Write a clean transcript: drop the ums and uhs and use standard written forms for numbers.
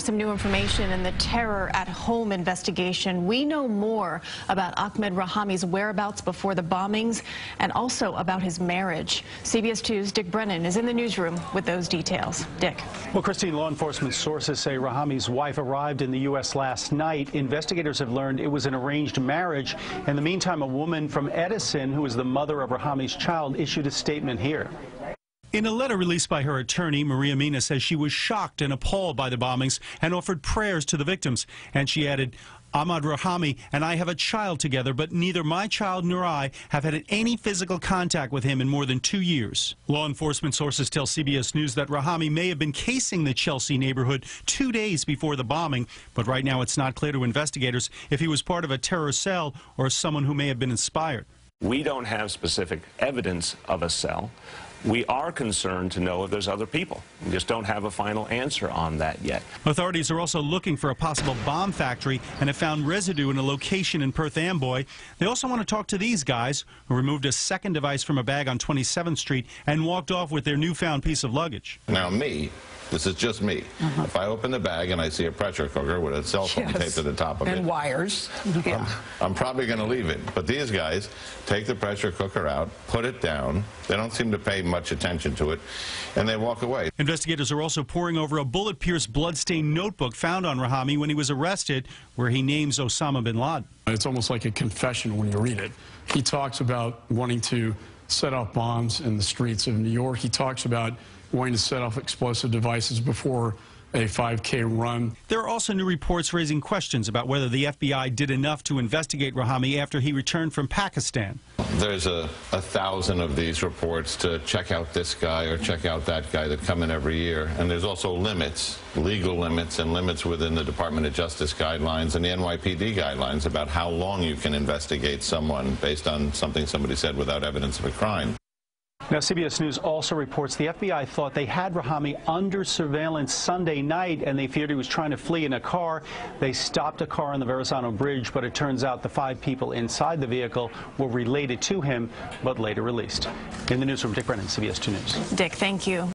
Some new information in the terror at home investigation. We know more about Ahmed Rahami's whereabouts before the bombings and also about his marriage. CBS 2's Dick Brennan is in the newsroom with those details. Dick. Well, Christine, law enforcement sources say Rahami's wife arrived in the U.S. last night. Investigators have learned it was an arranged marriage. In the meantime, a woman from Edison, who is the mother of Rahami's child, issued a statement here. In a letter released by her attorney, Maria Mina says she was shocked and appalled by the bombings and offered prayers to the victims. And she added, Ahmed Rahami and I have a child together, but neither my child nor I have had any physical contact with him in more than 2 years. Law enforcement sources tell CBS News that Rahami may have been casing the Chelsea neighborhood 2 days before the bombing, but right now it's not clear to investigators if he was part of a terror cell or someone who may have been inspired. We don't have specific evidence of a cell. We are concerned to know if there's other people. We just don't have a final answer on that yet. Authorities are also looking for a possible bomb factory and have found residue in a location in Perth Amboy. They also want to talk to these guys who removed a second device from a bag on 27th Street and walked off with their newfound piece of luggage. Now this is just me. If I open the bag and I see a pressure cooker with a cell phone taped to the top of it. And wires. I'm probably going to leave it. But these guys take the pressure cooker out, put it down. They don't seem to pay much attention to it, and they walk away. Investigators are also poring over a bullet-pierced, blood-stained notebook found on Rahami when he was arrested, where he names Osama bin Laden. It's almost like a confession when you read it. He talks about wanting to set off bombs in the streets of New York. He talks about wanting to set off explosive devices before a 5K run. There are also new reports raising questions about whether the FBI did enough to investigate Rahami after he returned from Pakistan. There's 1,000 of these reports to check out this guy or check out that guy that come in every year. And there's also limits, legal limits and limits within the Department of Justice guidelines and the NYPD guidelines about how long you can investigate someone based on something somebody said without evidence of a crime. Now, CBS News also reports the FBI thought they had Rahami under surveillance Sunday night, and they feared he was trying to flee in a car. They stopped a car on the Verrazano Bridge, but it turns out the 5 people inside the vehicle were related to him, but later released. In the newsroom, Dick Brennan, CBS 2 News. Dick, thank you.